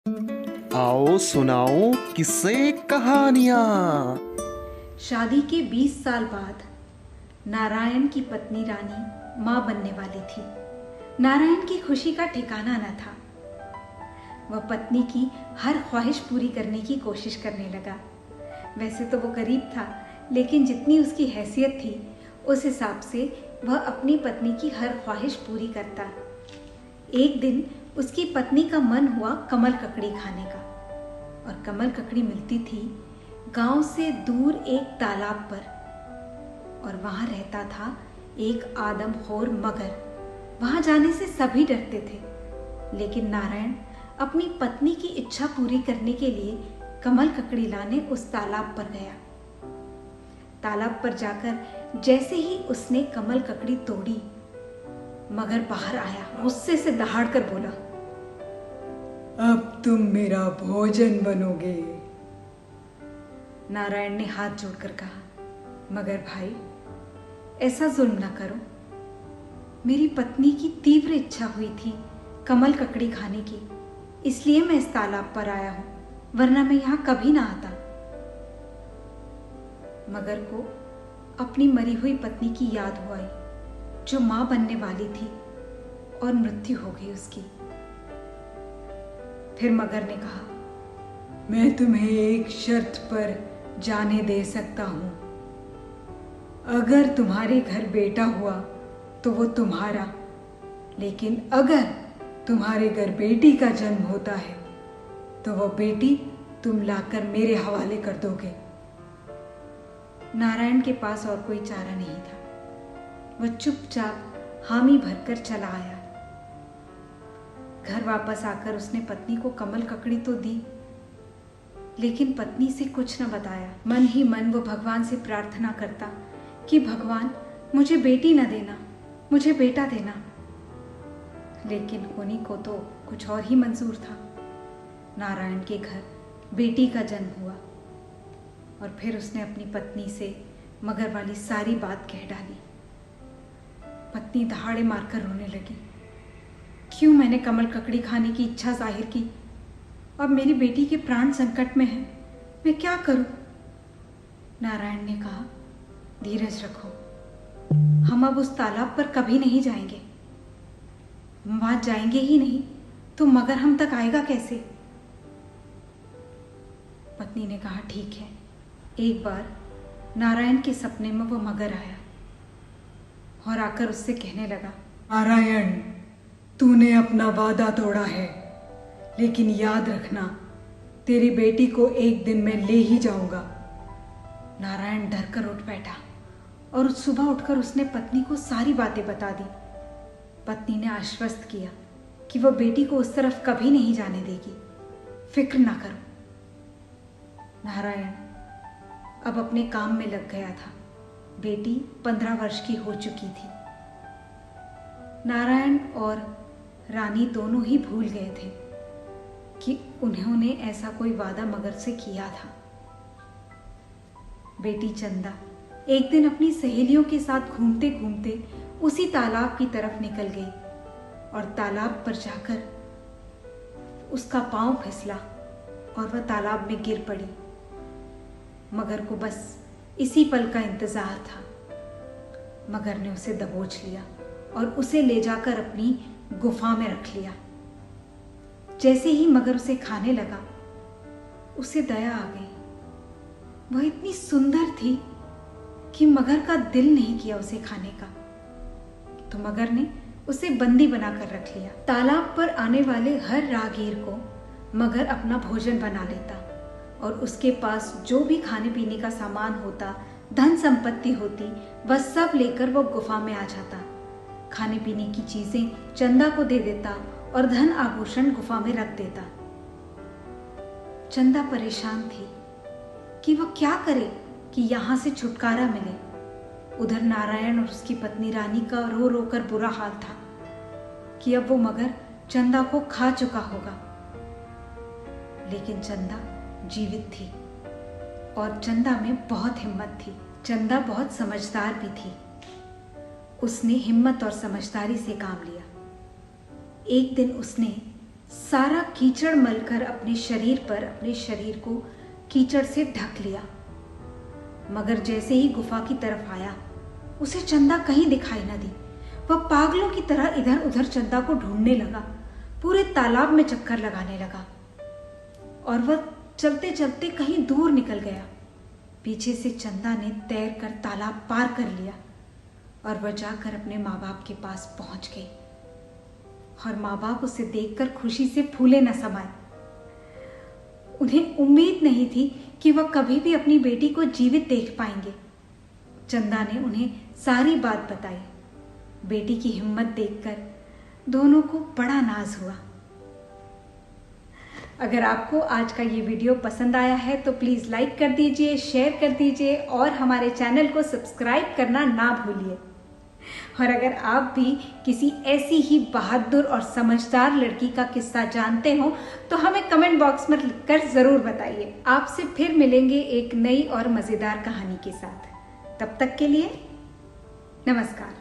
आओ सुनाओ किस्से कहानियां। शादी के 20 साल बाद नारायण की पत्नी रानी मां बनने वाली थी। नारायण की खुशी का ठिकाना न था। वह पत्नी की हर ख्वाहिश पूरी करने की कोशिश करने लगा। वैसे तो वो गरीब था, लेकिन जितनी उसकी हैसियत थी उस हिसाब से वह अपनी पत्नी की हर ख्वाहिश पूरी करता। एक दिन उसकी पत्नी का मन हुआ कमल ककड़ी खाने का, और कमल ककड़ी मिलती थी गांव से दूर एक तालाब पर, और वहां रहता था एक आदमखोर मगर। वहां जाने से सभी डरते थे, लेकिन नारायण अपनी पत्नी की इच्छा पूरी करने के लिए कमल ककड़ी लाने उस तालाब पर गया। तालाब पर जाकर जैसे ही उसने कमल ककड़ी तोड़ी, मगर बाहर आया, गुस्से से दहाड़कर बोला, अब तुम मेरा भोजन बनोगे। नारायण ने हाथ जोड़कर कहा, मगर भाई ऐसा जुल्म ना करो। मेरी पत्नी की तीव्र इच्छा हुई थी कमल ककड़ी खाने की, इसलिए मैं इस तालाब पर आया हूं, वरना मैं यहां कभी ना आता। मगर को अपनी मरी हुई पत्नी की याद हो आई, जो मां बनने वाली थी, और मृत्यु हो गई उसकी। फिर मगर ने कहा, मैं तुम्हें एक शर्त पर जाने दे सकता हूं। अगर तुम्हारे घर बेटा हुआ तो वो तुम्हारा, लेकिन अगर तुम्हारे घर बेटी का जन्म होता है तो वो बेटी तुम लाकर मेरे हवाले कर दोगे। नारायण के पास और कोई चारा नहीं था। वह चुपचाप हामी भरकर चला आया। घर वापस आकर उसने पत्नी को कमल ककड़ी तो दी, लेकिन पत्नी से कुछ न बताया। मन ही मन वो भगवान से प्रार्थना करता कि भगवान मुझे बेटी न देना, मुझे बेटा देना। लेकिन होनी को तो कुछ और ही मंजूर था। नारायण के घर बेटी का जन्म हुआ, और फिर उसने अपनी पत्नी से मगर वाली सारी बात कह डाली। पत्नी दहाड़े मारकर रोने लगी, क्यों मैंने कमल ककड़ी खाने की इच्छा जाहिर की? अब मेरी बेटी के प्राण संकट में हैं, मैं क्या करूं? नारायण ने कहा, धीरज रखो, हम अब उस तालाब पर कभी नहीं जाएंगे। हम वहां जाएंगे ही नहीं तो मगर हम तक आएगा कैसे? पत्नी ने कहा, ठीक है। एक बार नारायण के सपने में वो मगर आया और आकर उससे कहने लगा, नारायण, तूने अपना वादा तोड़ा है, लेकिन याद रखना, तेरी बेटी को एक दिन मैं ले ही जाऊंगा। नारायण डर कर उठ बैठा, और सुबह उठकर उसने पत्नी को सारी बातें बता दी। पत्नी ने आश्वस्त किया कि वह बेटी को उस तरफ कभी नहीं जाने देगी, फिक्र ना करो। नारायण अब अपने काम में लग गया था। बेटी 15 वर्ष की हो चुकी थी। नारायण और रानी दोनों ही भूल गए थे कि उन्होंने ऐसा कोई वादा मगर से किया था। बेटी चंदा एक दिन अपनी सहेलियों के साथ घूमते घूमते उसी तालाब की तरफ निकल गई, और तालाब पर जाकर उसका पांव फिसला और वह तालाब में गिर पड़ी। मगर को बस इसी पल का इंतजार था। मगर ने उसे दबोच लिया और उसे ले जाकर अपनी गुफा में रख लिया। जैसे ही मगर उसे खाने लगा, उसे दया आ गई। वह इतनी सुंदर थी कि मगर का दिल नहीं किया उसे खाने का, तो मगर ने उसे बंदी बनाकर रख लिया। तालाब पर आने वाले हर राहगीर को मगर अपना भोजन बना लेता, और उसके पास जो भी खाने पीने का सामान होता, धन संपत्ति होती, वह सब लेकर वो गुफा में आ जाता। खाने पीने की चीजें चंदा को दे देता और धन आभूषण गुफा में रख देता। चंदा परेशान थी कि वह क्या करे कि यहां से छुटकारा मिले। उधर नारायण और उसकी पत्नी रानी का रो रो कर बुरा हाल था कि अब वो मगर चंदा को खा चुका होगा। लेकिन चंदा जीवित थी, और चंदा में बहुत हिम्मत थी। चंदा बहुत समझदार भी थी। उसने हिम्मत और समझदारी से काम लिया। एक दिन उसने सारा कीचड़ मलकर अपने शरीर को कीचड़ से ढक लिया। मगर जैसे ही गुफा की तरफ आया, उसे चंदा कहीं दिखाई न दी। वह पागलों की तरह इधर उधर चंदा को ढूंढने लगा, पूरे तालाब में चक्कर लगाने लगा और वह चलते चलते कहीं दूर निकल गया। पीछे से चंदा ने तैरकर तालाब पार कर लिया और वह जाकर अपने माँ बाप के पास पहुंच गई और माँ बाप उसे देखकर खुशी से फूले न समाये। उन्हें उम्मीद नहीं थी कि वह कभी भी अपनी बेटी को जीवित देख पाएंगे। चंदा ने उन्हें सारी बात बताई। बेटी की हिम्मत देखकर दोनों को बड़ा नाज हुआ। अगर आपको आज का ये वीडियो पसंद आया है तो प्लीज़ लाइक कर दीजिए, शेयर कर दीजिए और हमारे चैनल को सब्सक्राइब करना ना भूलिए। और अगर आप भी किसी ऐसी ही बहादुर और समझदार लड़की का किस्सा जानते हो तो हमें कमेंट बॉक्स में लिखकर ज़रूर बताइए। आपसे फिर मिलेंगे एक नई और मज़ेदार कहानी के साथ। तब तक के लिए नमस्कार।